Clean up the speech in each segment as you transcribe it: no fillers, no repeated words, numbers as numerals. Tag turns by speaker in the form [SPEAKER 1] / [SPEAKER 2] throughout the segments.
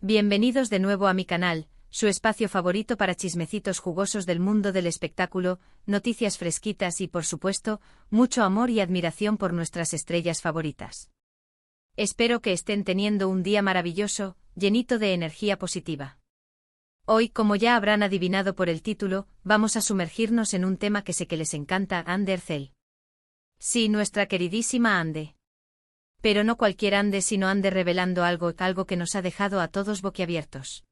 [SPEAKER 1] Bienvenidos de nuevo a mi canal, su espacio favorito para chismecitos jugosos del mundo del espectáculo, noticias fresquitas y, por supuesto, mucho amor y admiración por nuestras estrellas favoritas. Espero que estén teniendo un día maravilloso, llenito de energía positiva. Hoy, como ya habrán adivinado por el título, vamos a sumergirnos en un tema que sé que les encanta, Ande Ercel. Sí, nuestra queridísima Ande. Pero no cualquier Ande, sino Ande revelando algo que nos ha dejado a todos boquiabiertos.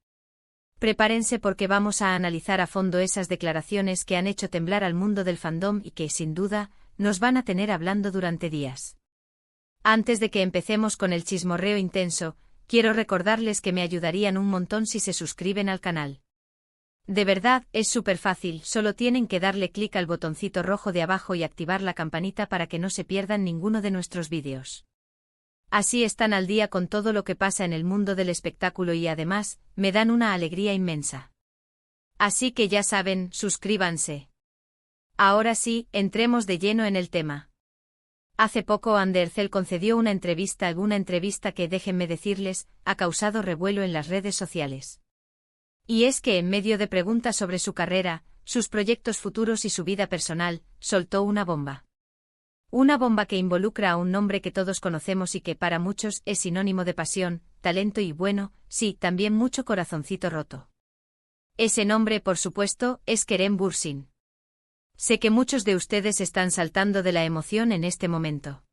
[SPEAKER 1] Prepárense porque vamos a analizar a fondo esas declaraciones que han hecho temblar al mundo del fandom y que, sin duda, nos van a tener hablando durante días. Antes de que empecemos con el chismorreo intenso, quiero recordarles que me ayudarían un montón si se suscriben al canal. De verdad, es súper fácil, solo tienen que darle clic al botoncito rojo de abajo y activar la campanita para que no se pierdan ninguno de nuestros vídeos. Así están al día con todo lo que pasa en el mundo del espectáculo y además, me dan una alegría inmensa. Así que ya saben, suscríbanse. Ahora sí, entremos de lleno en el tema. Hace poco Ande Ercel concedió una entrevista que, déjenme decirles, ha causado revuelo en las redes sociales. Y es que en medio de preguntas sobre su carrera, sus proyectos futuros y su vida personal, soltó una bomba. Una bomba que involucra a un nombre que todos conocemos y que para muchos es sinónimo de pasión, talento y bueno, sí, también mucho corazoncito roto. Ese nombre, por supuesto, es Kerem Bürsin. Sé que muchos de ustedes están saltando de la emoción en este momento.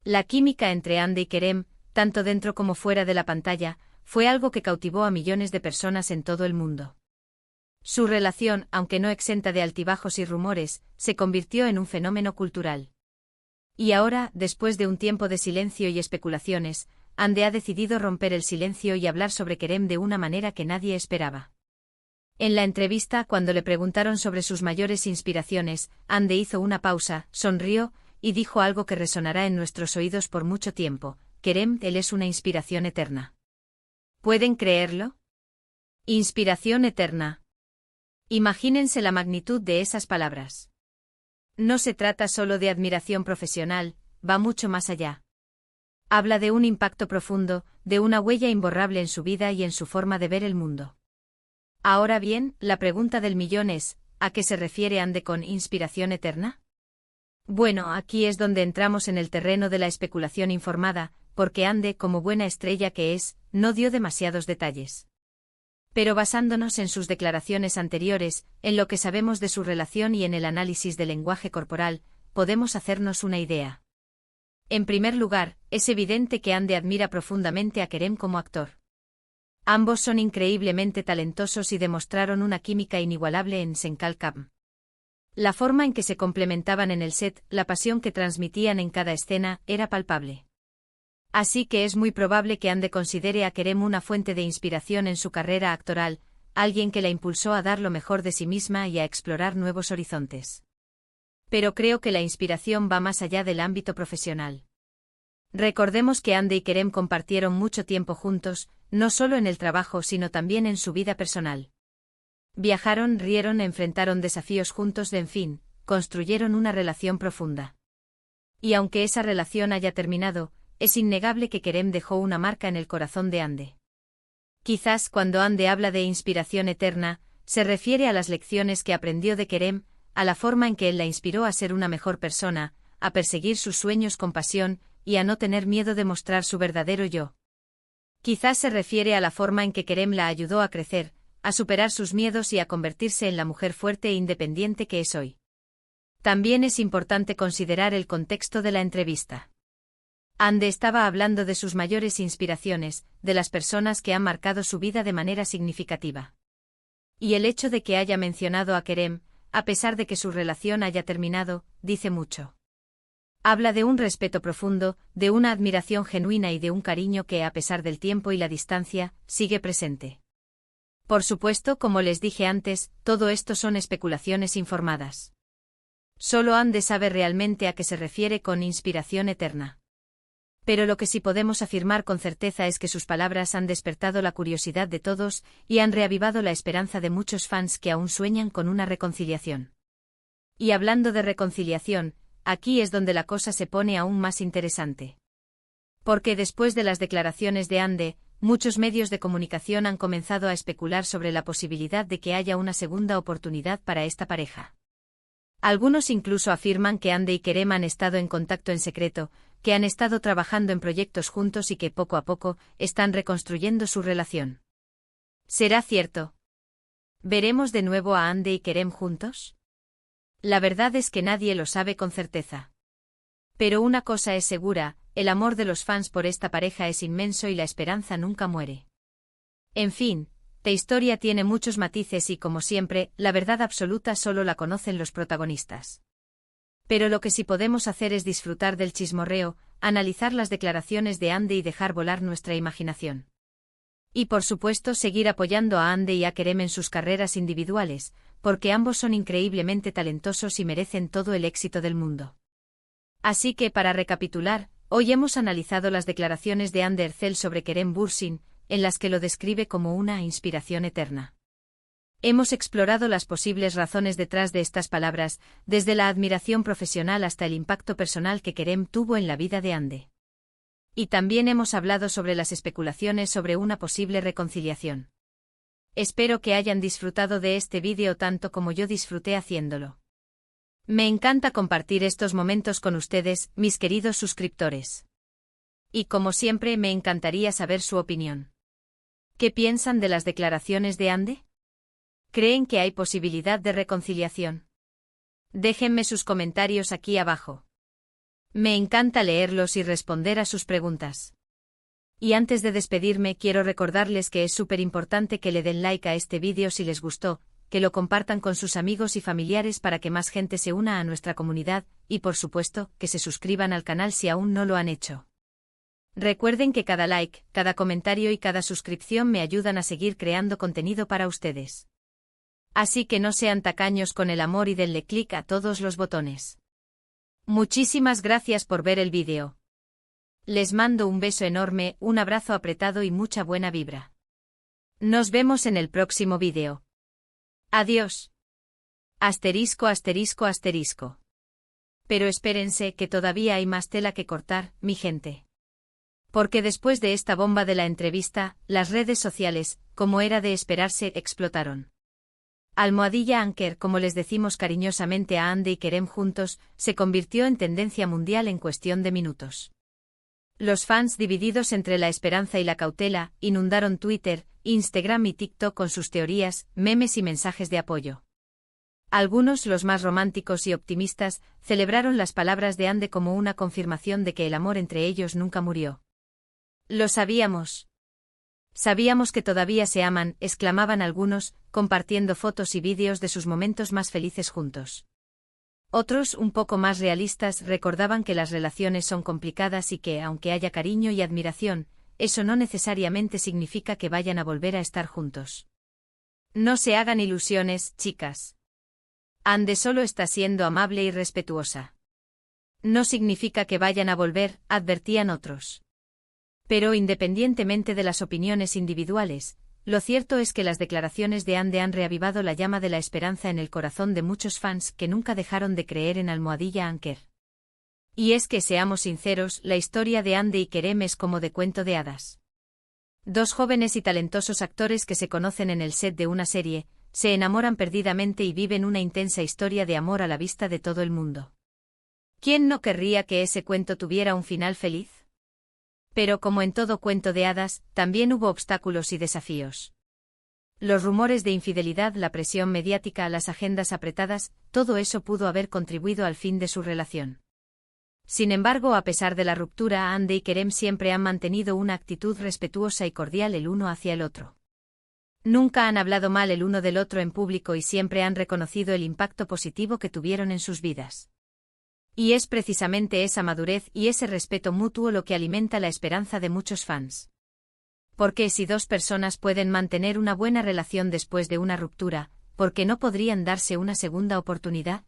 [SPEAKER 1] La química entre Ande y Kerem, tanto dentro como fuera de la pantalla, fue algo que cautivó a millones de personas en todo el mundo. Su relación, aunque no exenta de altibajos y rumores, se convirtió en un fenómeno cultural. Y ahora, después de un tiempo de silencio y especulaciones, Ande ha decidido romper el silencio y hablar sobre Kerem de una manera que nadie esperaba. En la entrevista, cuando le preguntaron sobre sus mayores inspiraciones, Ande hizo una pausa, sonrió, y dijo algo que resonará en nuestros oídos por mucho tiempo: Kerem, él es una inspiración eterna. ¿Pueden creerlo? Inspiración eterna. Imagínense la magnitud de esas palabras. No se trata solo de admiración profesional, va mucho más allá. Habla de un impacto profundo, de una huella imborrable en su vida y en su forma de ver el mundo. Ahora bien, la pregunta del millón es, ¿a qué se refiere Ande con inspiración eterna? Bueno, aquí es donde entramos en el terreno de la especulación informada, porque Ande, como buena estrella que es, no dio demasiados detalles. Pero basándonos en sus declaraciones anteriores, en lo que sabemos de su relación y en el análisis del lenguaje corporal, podemos hacernos una idea. En primer lugar, es evidente que Ande admira profundamente a Kerem como actor. Ambos son increíblemente talentosos y demostraron una química inigualable en Senkal Camp. La forma en que se complementaban en el set, la pasión que transmitían en cada escena, era palpable. Así que es muy probable que Ande considere a Kerem una fuente de inspiración en su carrera actoral, alguien que la impulsó a dar lo mejor de sí misma y a explorar nuevos horizontes. Pero creo que la inspiración va más allá del ámbito profesional. Recordemos que Ande y Kerem compartieron mucho tiempo juntos, no solo en el trabajo sino también en su vida personal. Viajaron, rieron, enfrentaron desafíos juntos, en fin, construyeron una relación profunda. Y aunque esa relación haya terminado, es innegable que Kerem dejó una marca en el corazón de Ande. Quizás cuando Ande habla de inspiración eterna, se refiere a las lecciones que aprendió de Kerem, a la forma en que él la inspiró a ser una mejor persona, a perseguir sus sueños con pasión y a no tener miedo de mostrar su verdadero yo. Quizás se refiere a la forma en que Kerem la ayudó a crecer, a superar sus miedos y a convertirse en la mujer fuerte e independiente que es hoy. También es importante considerar el contexto de la entrevista. Ande estaba hablando de sus mayores inspiraciones, de las personas que han marcado su vida de manera significativa. Y el hecho de que haya mencionado a Kerem, a pesar de que su relación haya terminado, dice mucho. Habla de un respeto profundo, de una admiración genuina y de un cariño que, a pesar del tiempo y la distancia, sigue presente. Por supuesto, como les dije antes, todo esto son especulaciones informadas. Solo Ande sabe realmente a qué se refiere con inspiración eterna. Pero lo que sí podemos afirmar con certeza es que sus palabras han despertado la curiosidad de todos y han reavivado la esperanza de muchos fans que aún sueñan con una reconciliación. Y hablando de reconciliación, aquí es donde la cosa se pone aún más interesante. Porque después de las declaraciones de Ande, muchos medios de comunicación han comenzado a especular sobre la posibilidad de que haya una segunda oportunidad para esta pareja. Algunos incluso afirman que Ande y Kerem han estado en contacto en secreto, que han estado trabajando en proyectos juntos y que poco a poco están reconstruyendo su relación. ¿Será cierto? ¿Veremos de nuevo a Ande y Kerem juntos? La verdad es que nadie lo sabe con certeza. Pero una cosa es segura, el amor de los fans por esta pareja es inmenso y la esperanza nunca muere. En fin, la historia tiene muchos matices y, como siempre, la verdad absoluta solo la conocen los protagonistas. Pero lo que sí podemos hacer es disfrutar del chismorreo, analizar las declaraciones de Ande y dejar volar nuestra imaginación. Y por supuesto seguir apoyando a Ande y a Kerem en sus carreras individuales, porque ambos son increíblemente talentosos y merecen todo el éxito del mundo. Así que, para recapitular, hoy hemos analizado las declaraciones de Hande Erçel sobre Kerem Bürsin, en las que lo describe como una inspiración eterna. Hemos explorado las posibles razones detrás de estas palabras, desde la admiración profesional hasta el impacto personal que Kerem tuvo en la vida de Hande. Y también hemos hablado sobre las especulaciones sobre una posible reconciliación. Espero que hayan disfrutado de este vídeo tanto como yo disfruté haciéndolo. Me encanta compartir estos momentos con ustedes, mis queridos suscriptores. Y como siempre me encantaría saber su opinión. ¿Qué piensan de las declaraciones de Hande? ¿Creen que hay posibilidad de reconciliación? Déjenme sus comentarios aquí abajo. Me encanta leerlos y responder a sus preguntas. Y antes de despedirme quiero recordarles que es súper importante que le den like a este vídeo si les gustó, que lo compartan con sus amigos y familiares para que más gente se una a nuestra comunidad, y por supuesto, que se suscriban al canal si aún no lo han hecho. Recuerden que cada like, cada comentario y cada suscripción me ayudan a seguir creando contenido para ustedes. Así que no sean tacaños con el amor y denle clic a todos los botones. Muchísimas gracias por ver el vídeo. Les mando un beso enorme, un abrazo apretado y mucha buena vibra. Nos vemos en el próximo vídeo. Adiós. Asterisco, asterisco, asterisco. Pero espérense que todavía hay más tela que cortar, mi gente. Porque después de esta bomba de la entrevista, las redes sociales, como era de esperarse, explotaron. Almohadilla Anker, como les decimos cariñosamente a Hande y Kerem juntos, se convirtió en tendencia mundial en cuestión de minutos. Los fans, divididos entre la esperanza y la cautela, inundaron Twitter, Instagram y TikTok con sus teorías, memes y mensajes de apoyo. Algunos, los más románticos y optimistas, celebraron las palabras de Hande como una confirmación de que el amor entre ellos nunca murió. Lo sabíamos. Sabíamos que todavía se aman, exclamaban algunos, compartiendo fotos y vídeos de sus momentos más felices juntos. Otros, un poco más realistas, recordaban que las relaciones son complicadas y que, aunque haya cariño y admiración, eso no necesariamente significa que vayan a volver a estar juntos. No se hagan ilusiones, chicas. Hande solo está siendo amable y respetuosa. No significa que vayan a volver, advertían otros. Pero independientemente de las opiniones individuales, lo cierto es que las declaraciones de Hande han reavivado la llama de la esperanza en el corazón de muchos fans que nunca dejaron de creer en Almohadilla Anker. Y es que, seamos sinceros, la historia de Hande y Kerem es como de cuento de hadas. Dos jóvenes y talentosos actores que se conocen en el set de una serie, se enamoran perdidamente y viven una intensa historia de amor a la vista de todo el mundo. ¿Quién no querría que ese cuento tuviera un final feliz? Pero como en todo cuento de hadas, también hubo obstáculos y desafíos. Los rumores de infidelidad, la presión mediática, las agendas apretadas, todo eso pudo haber contribuido al fin de su relación. Sin embargo, a pesar de la ruptura, Hande y Kerem siempre han mantenido una actitud respetuosa y cordial el uno hacia el otro. Nunca han hablado mal el uno del otro en público y siempre han reconocido el impacto positivo que tuvieron en sus vidas. Y es precisamente esa madurez y ese respeto mutuo lo que alimenta la esperanza de muchos fans. Porque si dos personas pueden mantener una buena relación después de una ruptura, ¿por qué no podrían darse una segunda oportunidad?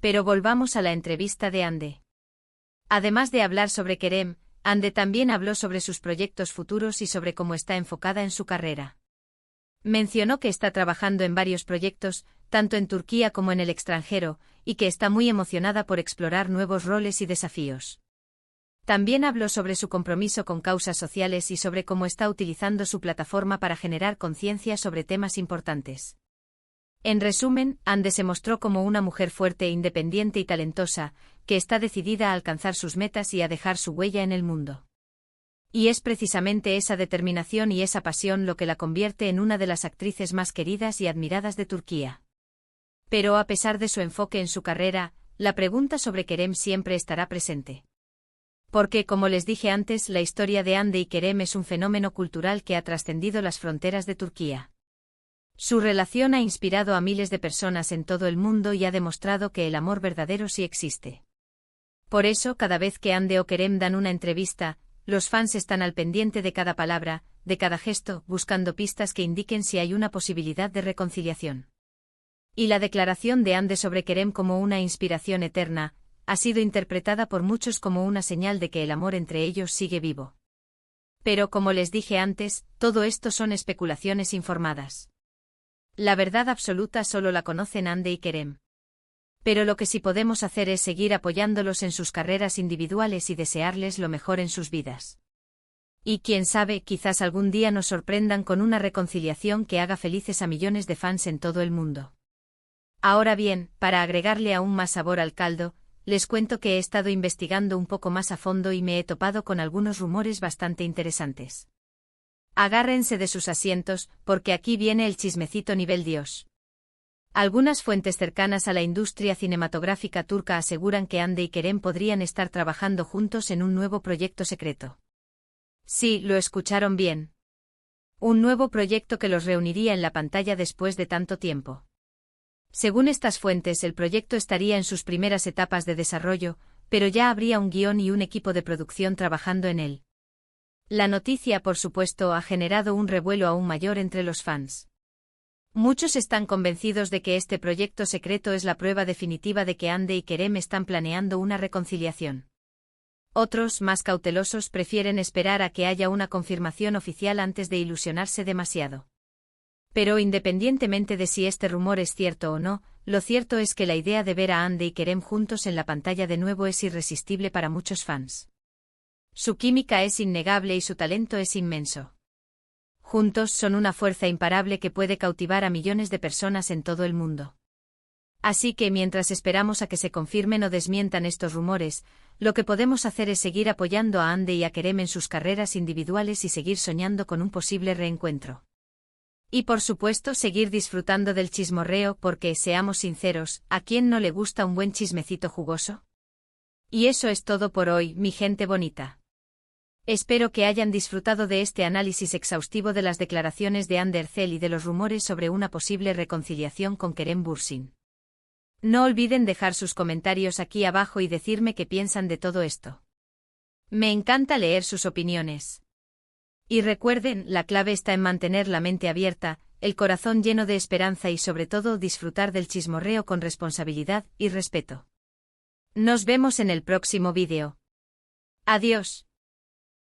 [SPEAKER 1] Pero volvamos a la entrevista de Hande. Además de hablar sobre Kerem, Hande también habló sobre sus proyectos futuros y sobre cómo está enfocada en su carrera. Mencionó que está trabajando en varios proyectos, tanto en Turquía como en el extranjero, y que está muy emocionada por explorar nuevos roles y desafíos. También habló sobre su compromiso con causas sociales y sobre cómo está utilizando su plataforma para generar conciencia sobre temas importantes. En resumen, Ande se mostró como una mujer fuerte, independiente y talentosa, que está decidida a alcanzar sus metas y a dejar su huella en el mundo. Y es precisamente esa determinación y esa pasión lo que la convierte en una de las actrices más queridas y admiradas de Turquía. Pero a pesar de su enfoque en su carrera, la pregunta sobre Kerem siempre estará presente. Porque, como les dije antes, la historia de Hande y Kerem es un fenómeno cultural que ha trascendido las fronteras de Turquía. Su relación ha inspirado a miles de personas en todo el mundo y ha demostrado que el amor verdadero sí existe. Por eso, cada vez que Hande o Kerem dan una entrevista, los fans están al pendiente de cada palabra, de cada gesto, buscando pistas que indiquen si hay una posibilidad de reconciliación. Y la declaración de Hande sobre Kerem como una inspiración eterna, ha sido interpretada por muchos como una señal de que el amor entre ellos sigue vivo. Pero como les dije antes, todo esto son especulaciones informadas. La verdad absoluta solo la conocen Hande y Kerem. Pero lo que sí podemos hacer es seguir apoyándolos en sus carreras individuales y desearles lo mejor en sus vidas. Y quién sabe, quizás algún día nos sorprendan con una reconciliación que haga felices a millones de fans en todo el mundo. Ahora bien, para agregarle aún más sabor al caldo, les cuento que he estado investigando un poco más a fondo y me he topado con algunos rumores bastante interesantes. Agárrense de sus asientos, porque aquí viene el chismecito nivel Dios. Algunas fuentes cercanas a la industria cinematográfica turca aseguran que Hande y Kerem podrían estar trabajando juntos en un nuevo proyecto secreto. Sí, lo escucharon bien. Un nuevo proyecto que los reuniría en la pantalla después de tanto tiempo. Según estas fuentes, el proyecto estaría en sus primeras etapas de desarrollo, pero ya habría un guión y un equipo de producción trabajando en él. La noticia, por supuesto, ha generado un revuelo aún mayor entre los fans. Muchos están convencidos de que este proyecto secreto es la prueba definitiva de que Hande y Kerem están planeando una reconciliación. Otros, más cautelosos, prefieren esperar a que haya una confirmación oficial antes de ilusionarse demasiado. Pero independientemente de si este rumor es cierto o no, lo cierto es que la idea de ver a Hande y Kerem juntos en la pantalla de nuevo es irresistible para muchos fans. Su química es innegable y su talento es inmenso. Juntos son una fuerza imparable que puede cautivar a millones de personas en todo el mundo. Así que mientras esperamos a que se confirmen o desmientan estos rumores, lo que podemos hacer es seguir apoyando a Hande y a Kerem en sus carreras individuales y seguir soñando con un posible reencuentro. Y por supuesto seguir disfrutando del chismorreo porque, seamos sinceros, ¿a quién no le gusta un buen chismecito jugoso? Y eso es todo por hoy, mi gente bonita. Espero que hayan disfrutado de este análisis exhaustivo de las declaraciones de Hande Erçel y de los rumores sobre una posible reconciliación con Kerem Bürsin. No olviden dejar sus comentarios aquí abajo y decirme qué piensan de todo esto. Me encanta leer sus opiniones. Y recuerden, la clave está en mantener la mente abierta, el corazón lleno de esperanza y sobre todo disfrutar del chismorreo con responsabilidad y respeto. Nos vemos en el próximo vídeo. Adiós.